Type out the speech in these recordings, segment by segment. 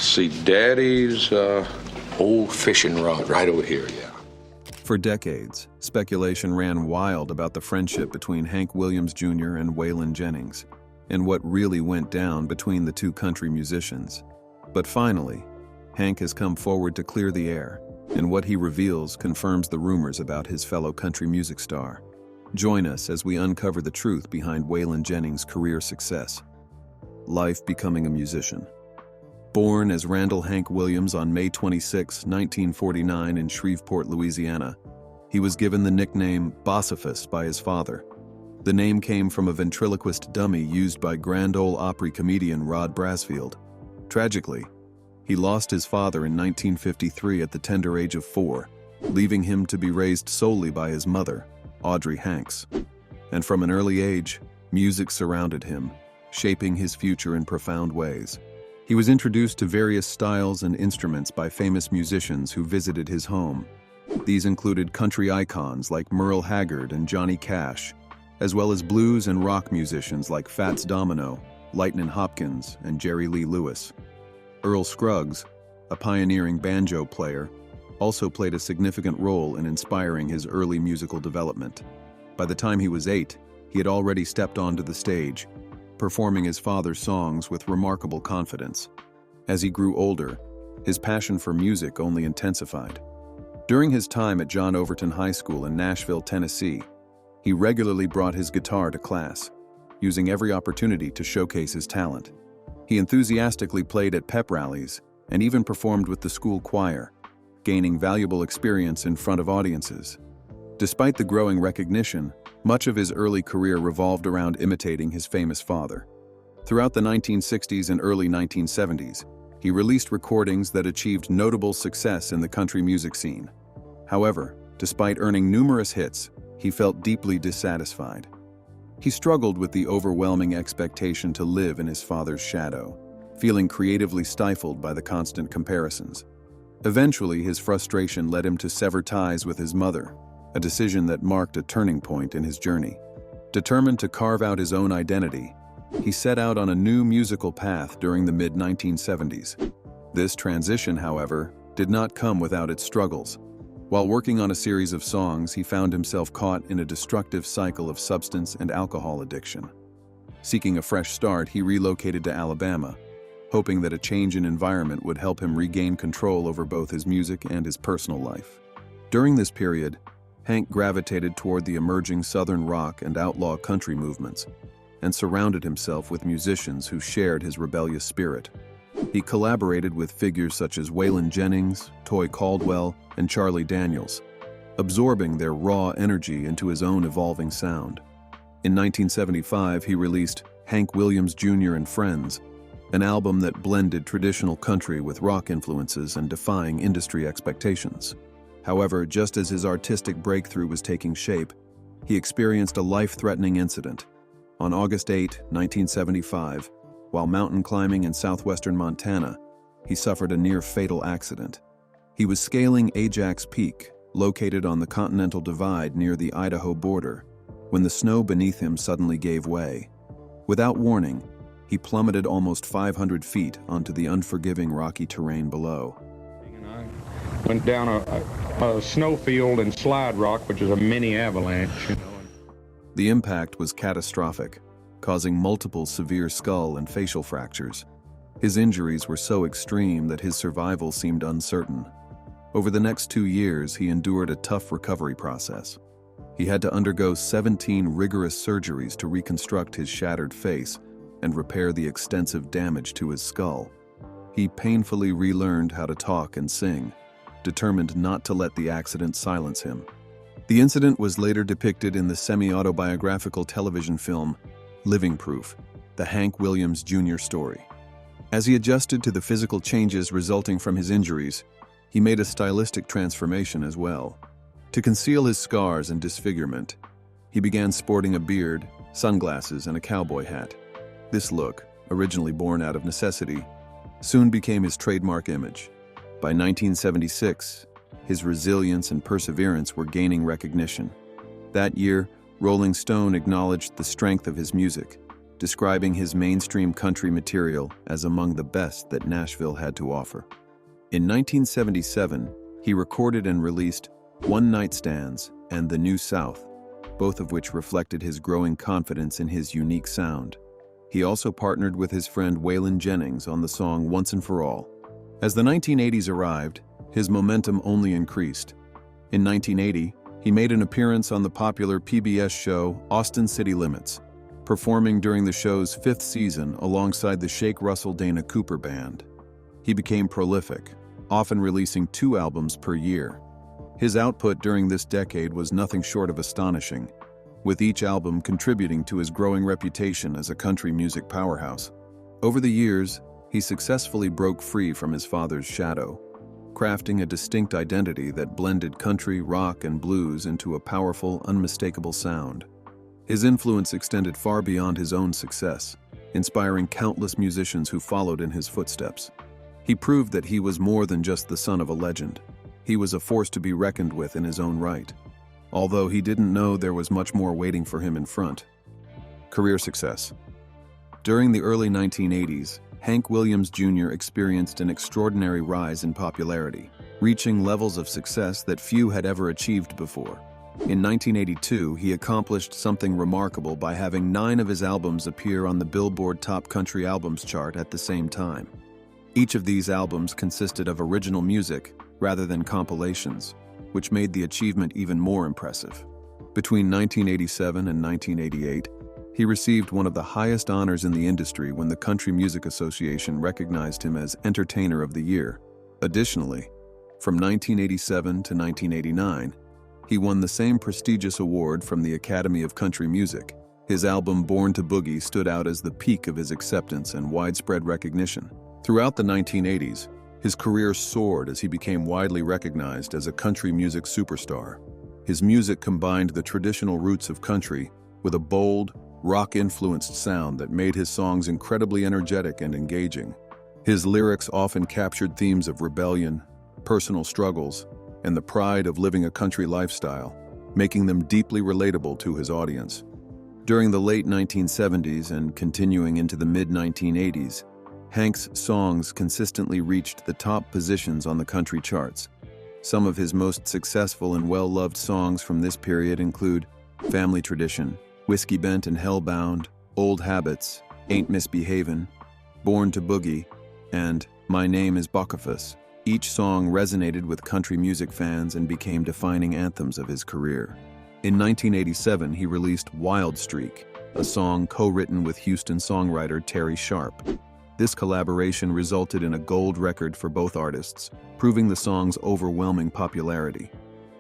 See, Daddy's old fishing rod right over here, yeah. For decades, speculation ran wild about the friendship between Hank Williams Jr. and Waylon Jennings, and what really went down between the two country musicians. But finally, Hank has come forward to clear the air, and what he reveals confirms the rumors about his fellow country music star. Join us as we uncover the truth behind Waylon Jennings' career success. Life becoming a musician. Born as Randall Hank Williams on May 26, 1949 in Shreveport, Louisiana, he was given the nickname Bossiphus by his father. The name came from a ventriloquist dummy used by Grand Ole Opry comedian Rod Brasfield. Tragically, he lost his father in 1953 at the tender age of 4, leaving him to be raised solely by his mother, Audrey Hanks. And from an early age, music surrounded him, shaping his future in profound ways. He was introduced to various styles and instruments by famous musicians who visited his home. These included country icons like Merle Haggard and Johnny Cash, as well as blues and rock musicians like Fats Domino, Lightnin' Hopkins, and Jerry Lee Lewis. Earl Scruggs, a pioneering banjo player, also played a significant role in inspiring his early musical development. By the time he was 8, he had already stepped onto the stage, performing his father's songs with remarkable confidence. As he grew older, his passion for music only intensified. During his time at John Overton High School in Nashville, Tennessee, he regularly brought his guitar to class, using every opportunity to showcase his talent. He enthusiastically played at pep rallies and even performed with the school choir, gaining valuable experience in front of audiences. Despite the growing recognition, much of his early career revolved around imitating his famous father. Throughout the 1960s and early 1970s, he released recordings that achieved notable success in the country music scene. However, despite earning numerous hits, he felt deeply dissatisfied. He struggled with the overwhelming expectation to live in his father's shadow, feeling creatively stifled by the constant comparisons. Eventually, his frustration led him to sever ties with his mother, a decision that marked a turning point in his journey. Determined to carve out his own identity, he set out on a new musical path during the mid-1970s. This transition, however, did not come without its struggles. While working on a series of songs, he found himself caught in a destructive cycle of substance and alcohol addiction. Seeking a fresh start, he relocated to Alabama, hoping that a change in environment would help him regain control over both his music and his personal life. During this period, Hank gravitated toward the emerging Southern rock and outlaw country movements and surrounded himself with musicians who shared his rebellious spirit. He collaborated with figures such as Waylon Jennings, Toy Caldwell, and Charlie Daniels, absorbing their raw energy into his own evolving sound. In 1975, he released Hank Williams Jr. and Friends, an album that blended traditional country with rock influences and defying industry expectations. However, just as his artistic breakthrough was taking shape, he experienced a life-threatening incident. On August 8, 1975, while mountain climbing in southwestern Montana, he suffered a near-fatal accident. He was scaling Ajax Peak, located on the Continental Divide near the Idaho border, when the snow beneath him suddenly gave way. Without warning, he plummeted almost 500 feet onto the unforgiving rocky terrain below. Went down a snowfield in Slide Rock, which is a mini avalanche. The impact was catastrophic, causing multiple severe skull and facial fractures. His injuries were so extreme that his survival seemed uncertain. Over the next 2 years, he endured a tough recovery process. He had to undergo 17 rigorous surgeries to reconstruct his shattered face and repair the extensive damage to his skull. He painfully relearned how to talk and sing, determined not to let the accident silence him. The incident was later depicted in the semi-autobiographical television film Living Proof, the Hank Williams Jr. story. As he adjusted to the physical changes resulting from his injuries, he made a stylistic transformation as well. To conceal his scars and disfigurement, he began sporting a beard, sunglasses, and a cowboy hat. This look, originally born out of necessity, soon became his trademark image. By 1976, his resilience and perseverance were gaining recognition. That year, Rolling Stone acknowledged the strength of his music, describing his mainstream country material as among the best that Nashville had to offer. In 1977, he recorded and released One Night Stands and The New South, both of which reflected his growing confidence in his unique sound. He also partnered with his friend Waylon Jennings on the song Once and For All. As the 1980s arrived, his momentum only increased. In 1980, he made an appearance on the popular PBS show Austin City Limits, performing during the show's 5th season alongside the Shake Russell Dana Cooper Band. He became prolific, often releasing 2 albums per year. His output during this decade was nothing short of astonishing, with each album contributing to his growing reputation as a country music powerhouse. Over the years, he successfully broke free from his father's shadow, crafting a distinct identity that blended country, rock, and blues into a powerful, unmistakable sound. His influence extended far beyond his own success, inspiring countless musicians who followed in his footsteps. He proved that he was more than just the son of a legend. He was a force to be reckoned with in his own right, although he didn't know there was much more waiting for him in front. Career success. During the early 1980s, Hank Williams Jr. experienced an extraordinary rise in popularity, reaching levels of success that few had ever achieved before. In 1982, he accomplished something remarkable by having 9 of his albums appear on the Billboard Top Country Albums chart at the same time. Each of these albums consisted of original music rather than compilations, which made the achievement even more impressive. Between 1987 and 1988, he received one of the highest honors in the industry when the Country Music Association recognized him as Entertainer of the Year. Additionally, from 1987 to 1989, he won the same prestigious award from the Academy of Country Music. His album Born to Boogie stood out as the peak of his acceptance and widespread recognition. Throughout the 1980s, his career soared as he became widely recognized as a country music superstar. His music combined the traditional roots of country with a bold, rock-influenced sound that made his songs incredibly energetic and engaging. His lyrics often captured themes of rebellion, personal struggles, and the pride of living a country lifestyle, making them deeply relatable to his audience. During the late 1970s and continuing into the mid-1980s, Hank's songs consistently reached the top positions on the country charts. Some of his most successful and well-loved songs from this period include Family Tradition, Whiskey Bent and Hellbound, Old Habits, Ain't Misbehavin', Born to Boogie, and My Name is Bokafus. Each song resonated with country music fans and became defining anthems of his career. In 1987, he released Wild Streak, a song co-written with Houston songwriter Terry Sharp. This collaboration resulted in a gold record for both artists, proving the song's overwhelming popularity.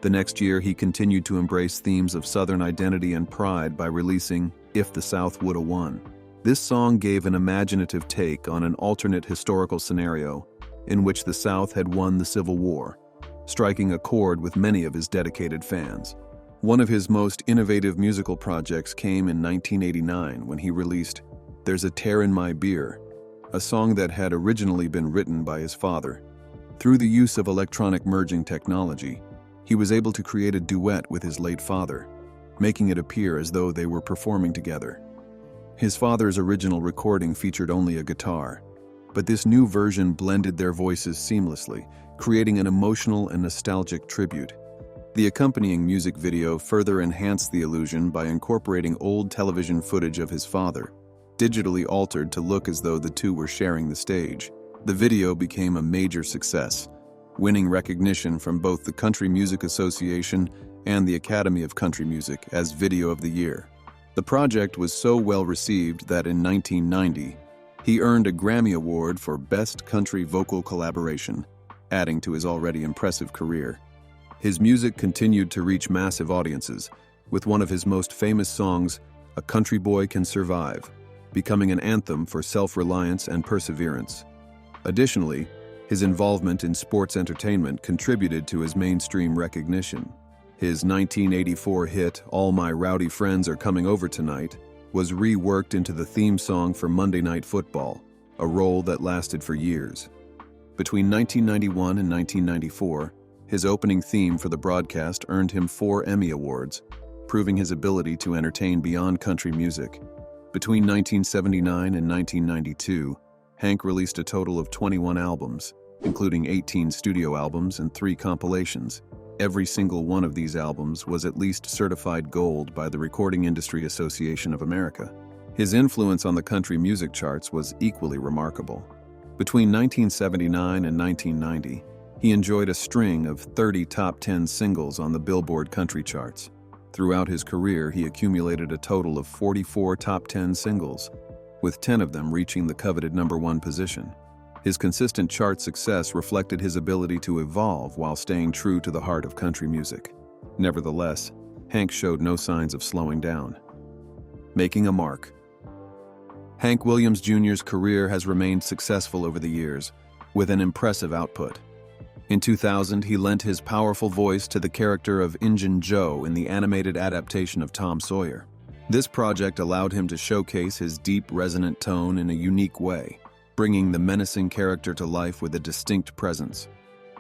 The next year, he continued to embrace themes of Southern identity and pride by releasing If the South Woulda Won. This song gave an imaginative take on an alternate historical scenario in which the South had won the Civil War, striking a chord with many of his dedicated fans. One of his most innovative musical projects came in 1989 when he released There's a Tear in My Beer, a song that had originally been written by his father. Through the use of electronic merging technology, he was able to create a duet with his late father, making it appear as though they were performing together. His father's original recording featured only a guitar, but this new version blended their voices seamlessly, creating an emotional and nostalgic tribute. The accompanying music video further enhanced the illusion by incorporating old television footage of his father, digitally altered to look as though the two were sharing the stage. The video became a major success, winning recognition from both the Country Music Association and the Academy of Country Music as Video of the Year. The project was so well received that in 1990, he earned a Grammy Award for Best Country Vocal Collaboration, adding to his already impressive career. His music continued to reach massive audiences, with one of his most famous songs, A Country Boy Can Survive, becoming an anthem for self-reliance and perseverance. Additionally, his involvement in sports entertainment contributed to his mainstream recognition. His 1984 hit, All My Rowdy Friends Are Coming Over Tonight, was reworked into the theme song for Monday Night Football, a role that lasted for years. Between 1991 and 1994, his opening theme for the broadcast earned him 4 Emmy Awards, proving his ability to entertain beyond country music. Between 1979 and 1992, Hank released a total of 21 albums, including 18 studio albums and 3 compilations. Every single one of these albums was at least certified gold by the Recording Industry Association of America. His influence on the country music charts was equally remarkable. Between 1979 and 1990, he enjoyed a string of 30 top 10 singles on the Billboard country charts. Throughout his career, he accumulated a total of 44 top 10 singles, with 10 of them reaching the coveted #1 position. His consistent chart success reflected his ability to evolve while staying true to the heart of country music. Nevertheless, Hank showed no signs of slowing down. Making a mark. Hank Williams Jr.'s career has remained successful over the years, with an impressive output. In 2000, he lent his powerful voice to the character of Injun Joe in the animated adaptation of Tom Sawyer. This project allowed him to showcase his deep, resonant tone in a unique way, bringing the menacing character to life with a distinct presence.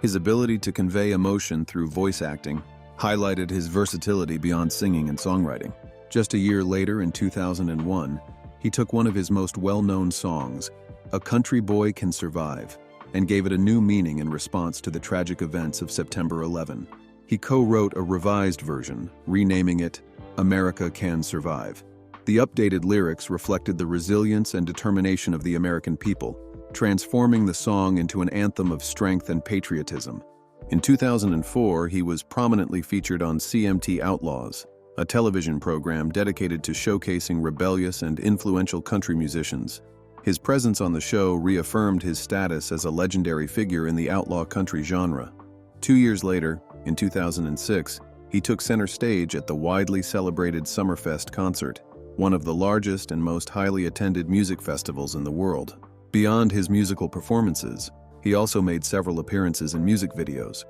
His ability to convey emotion through voice acting highlighted his versatility beyond singing and songwriting. Just a year later, in 2001, he took one of his most well-known songs, "A Country Boy Can Survive," and gave it a new meaning in response to the tragic events of September 11. He co-wrote a revised version, renaming it "America Can Survive." The updated lyrics reflected the resilience and determination of the American people, transforming the song into an anthem of strength and patriotism. In 2004, he was prominently featured on CMT Outlaws, a television program dedicated to showcasing rebellious and influential country musicians. His presence on the show reaffirmed his status as a legendary figure in the outlaw country genre. 2 years later, in 2006, he took center stage at the widely celebrated Summerfest concert, one of the largest and most highly attended music festivals in the world. Beyond his musical performances, he also made several appearances in music videos.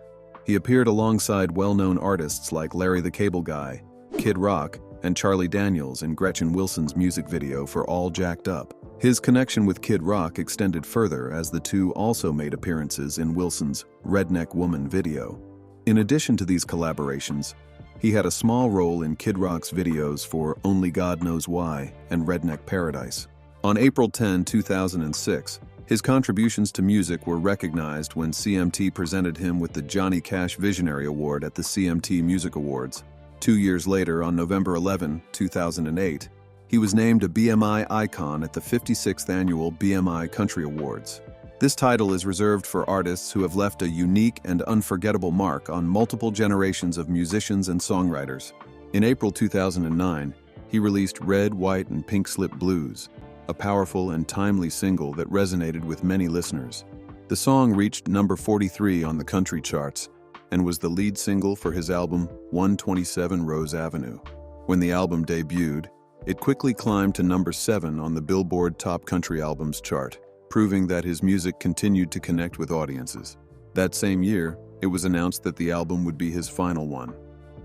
He appeared alongside well-known artists like Larry the Cable Guy, Kid Rock, and Charlie Daniels in Gretchen Wilson's music video for All Jacked Up. His connection with Kid Rock extended further as the two also made appearances in Wilson's Redneck Woman video. In addition to these collaborations, he had a small role in Kid Rock's videos for Only God Knows Why and Redneck Paradise. On April 10, 2006, his contributions to music were recognized when CMT presented him with the Johnny Cash Visionary Award at the CMT Music Awards. 2 years later, on November 11, 2008, he was named a BMI icon at the 56th Annual BMI Country Awards. This title is reserved for artists who have left a unique and unforgettable mark on multiple generations of musicians and songwriters. In April 2009, he released Red, White, and Pink Slip Blues, a powerful and timely single that resonated with many listeners. The song reached number 43 on the country charts and was the lead single for his album 127 Rose Avenue. When the album debuted, it quickly climbed to number 7 on the Billboard Top Country Albums chart, proving that his music continued to connect with audiences. That same year, it was announced that the album would be his final one.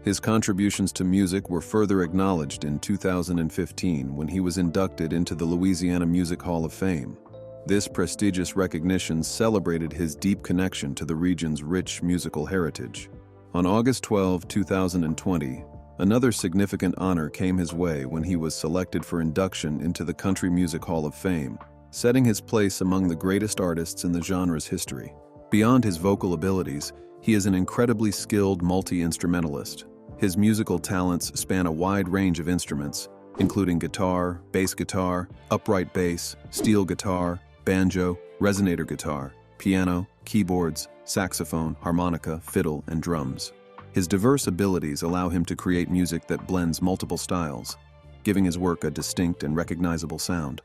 His contributions to music were further acknowledged in 2015 when he was inducted into the Louisiana Music Hall of Fame. This prestigious recognition celebrated his deep connection to the region's rich musical heritage. On August 12, 2020, another significant honor came his way when he was selected for induction into the Country Music Hall of Fame, setting his place among the greatest artists in the genre's history. Beyond his vocal abilities, he is an incredibly skilled multi-instrumentalist. His musical talents span a wide range of instruments, including guitar, bass guitar, upright bass, steel guitar, banjo, resonator guitar, piano, keyboards, saxophone, harmonica, fiddle, and drums. His diverse abilities allow him to create music that blends multiple styles, giving his work a distinct and recognizable sound.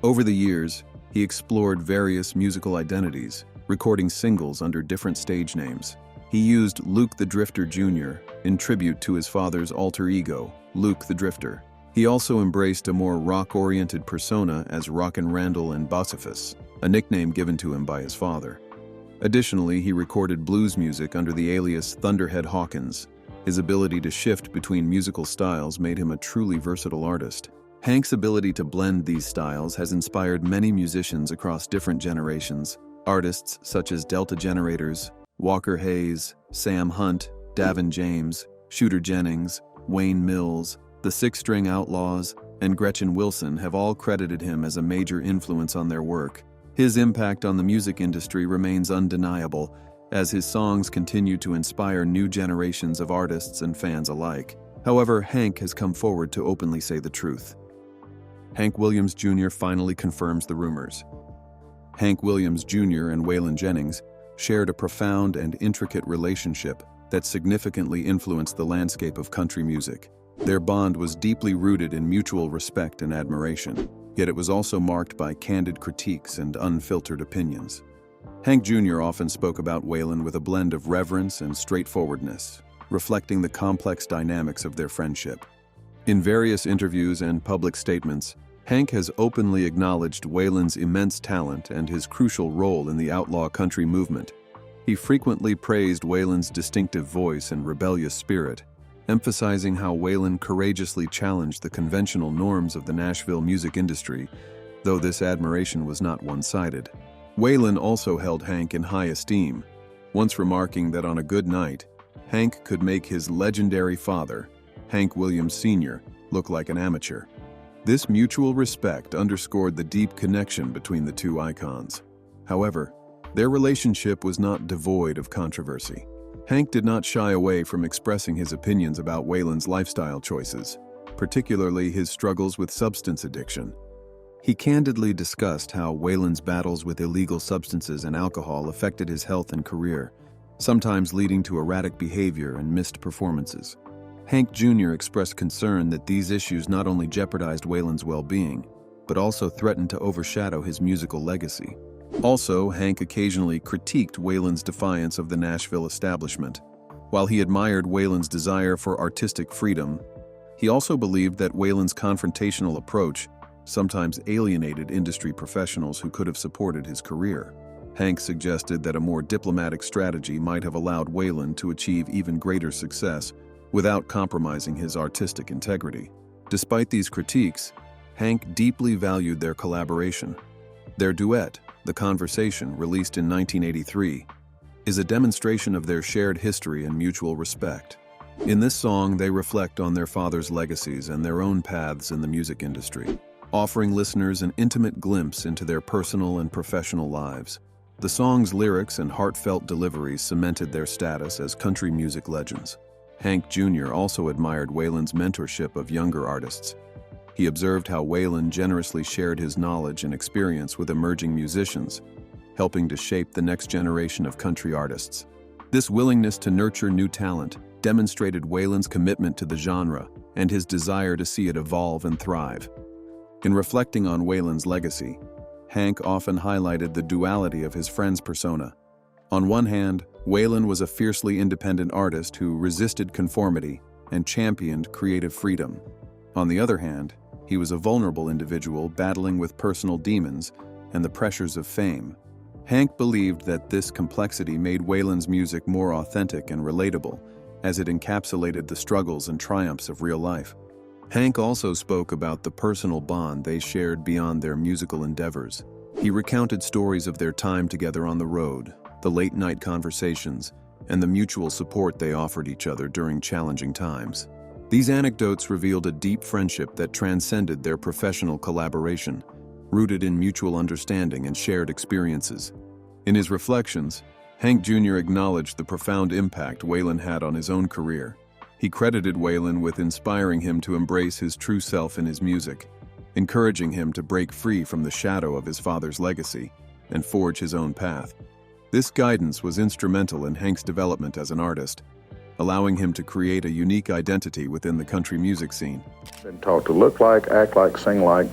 Over the years, he explored various musical identities, recording singles under different stage names. He used Luke the Drifter Jr. in tribute to his father's alter ego, Luke the Drifter. He also embraced a more rock-oriented persona as Rockin' Randall and Bossiphus, a nickname given to him by his father. Additionally, he recorded blues music under the alias Thunderhead Hawkins. His ability to shift between musical styles made him a truly versatile artist. Hank's ability to blend these styles has inspired many musicians across different generations. Artists such as Delta Generators, Walker Hayes, Sam Hunt, Davin James, Shooter Jennings, Wayne Mills, the Six String Outlaws, and Gretchen Wilson have all credited him as a major influence on their work. His impact on the music industry remains undeniable, as his songs continue to inspire new generations of artists and fans alike. However, Hank has come forward to openly say the truth. Hank Williams Jr. finally confirms the rumors. Hank Williams Jr. and Waylon Jennings shared a profound and intricate relationship that significantly influenced the landscape of country music. Their bond was deeply rooted in mutual respect and admiration, yet it was also marked by candid critiques and unfiltered opinions. Hank Jr. often spoke about Waylon with a blend of reverence and straightforwardness, reflecting the complex dynamics of their friendship. In various interviews and public statements, Hank has openly acknowledged Waylon's immense talent and his crucial role in the outlaw country movement. He frequently praised Waylon's distinctive voice and rebellious spirit, emphasizing how Waylon courageously challenged the conventional norms of the Nashville music industry, though this admiration was not one-sided. Waylon also held Hank in high esteem, once remarking that on a good night, Hank could make his legendary father, Hank Williams Sr., look like an amateur. This mutual respect underscored the deep connection between the two icons. However, their relationship was not devoid of controversy. Hank did not shy away from expressing his opinions about Waylon's lifestyle choices, particularly his struggles with substance addiction. He candidly discussed how Waylon's battles with illegal substances and alcohol affected his health and career, sometimes leading to erratic behavior and missed performances. Hank Jr. expressed concern that these issues not only jeopardized Waylon's well-being, but also threatened to overshadow his musical legacy. Also, Hank occasionally critiqued Waylon's defiance of the Nashville establishment. While he admired Waylon's desire for artistic freedom, he also believed that Waylon's confrontational approach sometimes alienated industry professionals who could have supported his career. Hank suggested that a more diplomatic strategy might have allowed Waylon to achieve even greater success without compromising his artistic integrity. Despite these critiques, Hank deeply valued their collaboration. Their duet, The Conversation, released in 1983, is a demonstration of their shared history and mutual respect. In this song, they reflect on their father's legacies and their own paths in the music industry, offering listeners an intimate glimpse into their personal and professional lives. The song's lyrics and heartfelt delivery cemented their status as country music legends. Hank Jr. also admired Waylon's mentorship of younger artists. He observed how Waylon generously shared his knowledge and experience with emerging musicians, helping to shape the next generation of country artists. This willingness to nurture new talent demonstrated Waylon's commitment to the genre and his desire to see it evolve and thrive. In reflecting on Waylon's legacy, Hank often highlighted the duality of his friend's persona. On one hand, Waylon was a fiercely independent artist who resisted conformity and championed creative freedom. On the other hand, he was a vulnerable individual battling with personal demons and the pressures of fame. Hank believed that this complexity made Waylon's music more authentic and relatable, as it encapsulated the struggles and triumphs of real life. Hank also spoke about the personal bond they shared beyond their musical endeavors. He recounted stories of their time together on the road, the late-night conversations, and the mutual support they offered each other during challenging times. These anecdotes revealed a deep friendship that transcended their professional collaboration, rooted in mutual understanding and shared experiences. In his reflections, Hank Jr. acknowledged the profound impact Waylon had on his own career. He credited Waylon with inspiring him to embrace his true self in his music, encouraging him to break free from the shadow of his father's legacy and forge his own path. This guidance was instrumental in Hank's development as an artist, allowing him to create a unique identity within the country music scene. Been taught to look like, act like, sing like,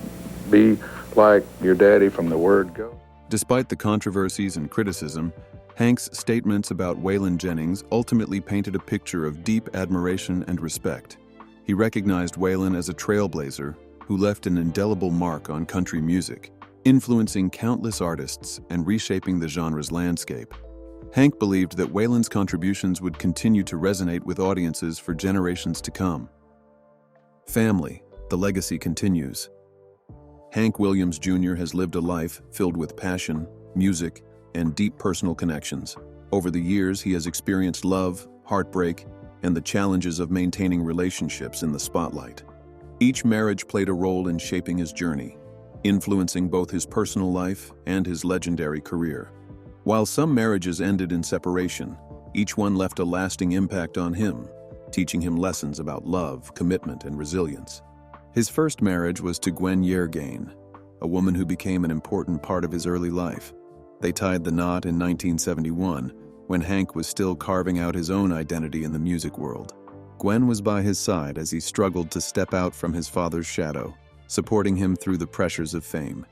be like your daddy from the word go. Despite the controversies and criticism, Hank's statements about Waylon Jennings ultimately painted a picture of deep admiration and respect. He recognized Waylon as a trailblazer who left an indelible mark on country music, influencing countless artists and reshaping the genre's landscape. Hank believed that Waylon's contributions would continue to resonate with audiences for generations to come. Family, the legacy continues. Hank Williams Jr. has lived a life filled with passion, music, and deep personal connections. Over the years, he has experienced love, heartbreak, and the challenges of maintaining relationships in the spotlight. Each marriage played a role in shaping his journey, influencing both his personal life and his legendary career. While some marriages ended in separation, each one left a lasting impact on him, teaching him lessons about love, commitment, and resilience. His first marriage was to Gwen Yergain, a woman who became an important part of his early life. They tied the knot in 1971, when Hank was still carving out his own identity in the music world. Gwen was by his side as he struggled to step out from his father's shadow, supporting him through the pressures of fame.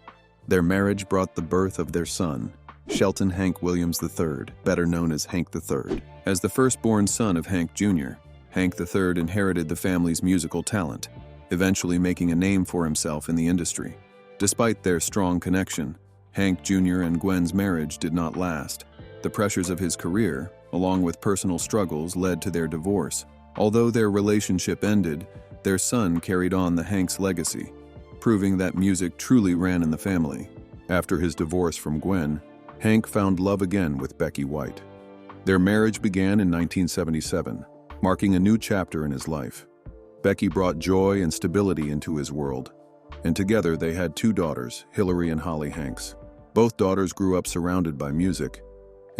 Their marriage brought the birth of their son, Shelton Hank Williams III, better known as Hank III. As the firstborn son of Hank Jr., Hank III inherited the family's musical talent, eventually making a name for himself in the industry. Despite their strong connection, Hank Jr. and Gwen's marriage did not last. The pressures of his career, along with personal struggles, led to their divorce. Although their relationship ended, their son carried on the Hanks legacy, proving that music truly ran in the family. After his divorce from Gwen, Hank found love again with Becky White. Their marriage began in 1977, marking a new chapter in his life. Becky brought joy and stability into his world, and together they had two daughters, Hillary and Holly Hanks. Both daughters grew up surrounded by music,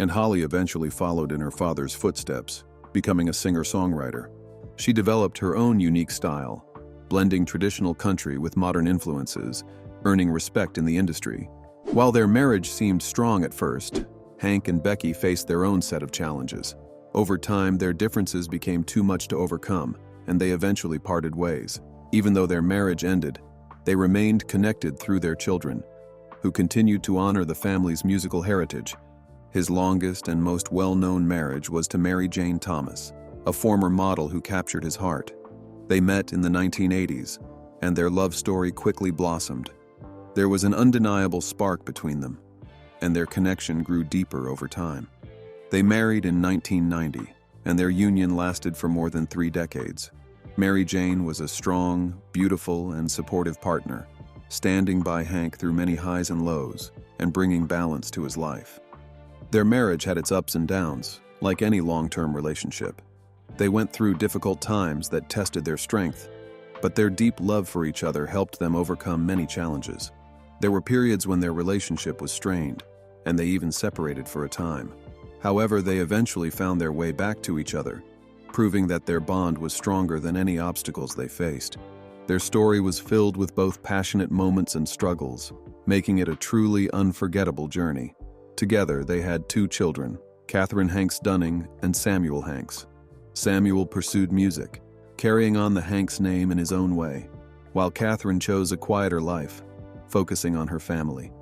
and Holly eventually followed in her father's footsteps, becoming a singer-songwriter. She developed her own unique style, blending traditional country with modern influences, earning respect in the industry. While their marriage seemed strong at first, Hank and Becky faced their own set of challenges. Over time, their differences became too much to overcome, and they eventually parted ways. Even though their marriage ended, they remained connected through their children, who continued to honor the family's musical heritage. His longest and most well-known marriage was to Mary Jane Thomas, a former model who captured his heart. They met in the 1980s, and their love story quickly blossomed. There was an undeniable spark between them, and their connection grew deeper over time. They married in 1990, and their union lasted for more than 3 decades. Mary Jane was a strong, beautiful, and supportive partner, standing by Hank through many highs and lows, and bringing balance to his life. Their marriage had its ups and downs, like any long-term relationship. They went through difficult times that tested their strength, but their deep love for each other helped them overcome many challenges. There were periods when their relationship was strained, and they even separated for a time. However, they eventually found their way back to each other, proving that their bond was stronger than any obstacles they faced. Their story was filled with both passionate moments and struggles, making it a truly unforgettable journey. Together, they had 2 children, Catherine Hanks Dunning and Samuel Hanks. Samuel pursued music, carrying on the Hanks name in his own way, while Catherine chose a quieter life, focusing on her family.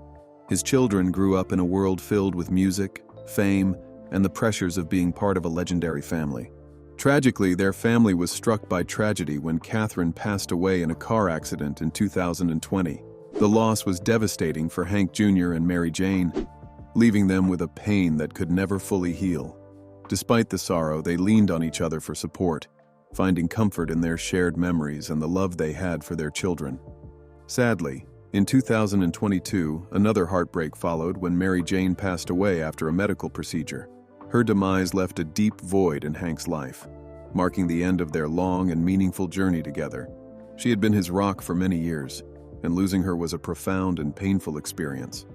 His children grew up in a world filled with music, fame, and the pressures of being part of a legendary family. Tragically, their family was struck by tragedy when Catherine passed away in a car accident in 2020. The loss was devastating for Hank Jr. and Mary Jane, leaving them with a pain that could never fully heal. Despite the sorrow, they leaned on each other for support, finding comfort in their shared memories and the love they had for their children. Sadly, in 2022, another heartbreak followed when Mary Jane passed away after a medical procedure. Her demise left a deep void in Hank's life, marking the end of their long and meaningful journey together. She had been his rock for many years, and losing her was a profound and painful experience.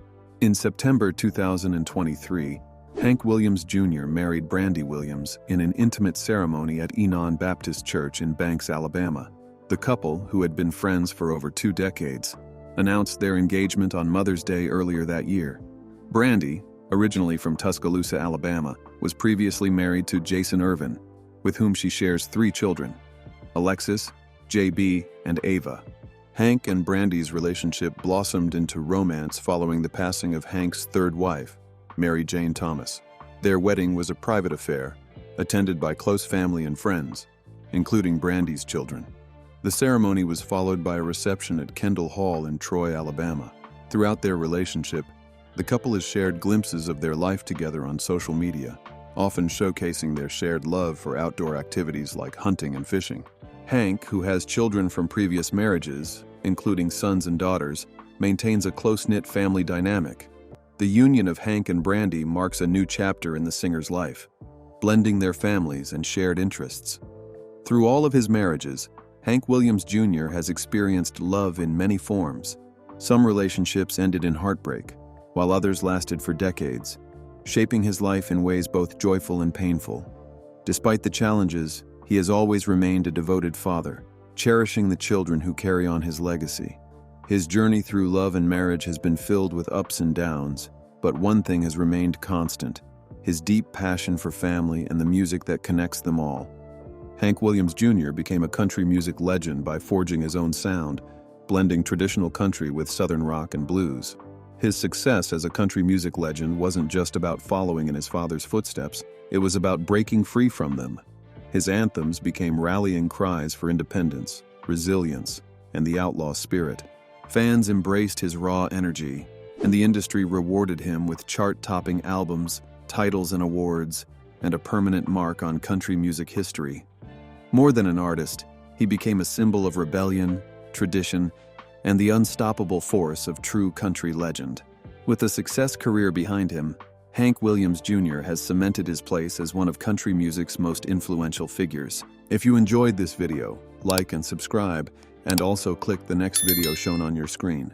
In September 2023, Hank Williams Jr. married Brandy Williams in an intimate ceremony at Enon Baptist Church in Banks, Alabama. The couple, who had been friends for over 2 decades, announced their engagement on Mother's Day earlier that year. Brandy, originally from Tuscaloosa, Alabama, was previously married to Jason Irvin, with whom she shares 3 children, Alexis, JB, and Ava. Hank and Brandy's relationship blossomed into romance following the passing of Hank's 3rd wife, Mary Jane Thomas. Their wedding was a private affair, attended by close family and friends, including Brandy's children. The ceremony was followed by a reception at Kendall Hall in Troy, Alabama. Throughout their relationship, the couple has shared glimpses of their life together on social media, often showcasing their shared love for outdoor activities like hunting and fishing. Hank, who has children from previous marriages, including sons and daughters, maintains a close-knit family dynamic. The union of Hank and Brandy marks a new chapter in the singer's life, blending their families and shared interests. Through all of his marriages, Hank Williams Jr. has experienced love in many forms. Some relationships ended in heartbreak, while others lasted for decades, shaping his life in ways both joyful and painful. Despite the challenges, he has always remained a devoted father, cherishing the children who carry on his legacy. His journey through love and marriage has been filled with ups and downs, but one thing has remained constant: his deep passion for family and the music that connects them all. Hank Williams Jr. became a country music legend by forging his own sound, blending traditional country with southern rock and blues. His success as a country music legend wasn't just about following in his father's footsteps, it was about breaking free from them. His anthems became rallying cries for independence, resilience, and the outlaw spirit. Fans embraced his raw energy, and the industry rewarded him with chart-topping albums, titles and awards, and a permanent mark on country music history. More than an artist, he became a symbol of rebellion, tradition, and the unstoppable force of true country legend. With a success career behind him, Hank Williams Jr. has cemented his place as one of country music's most influential figures. If you enjoyed this video, like and subscribe, and also click the next video shown on your screen.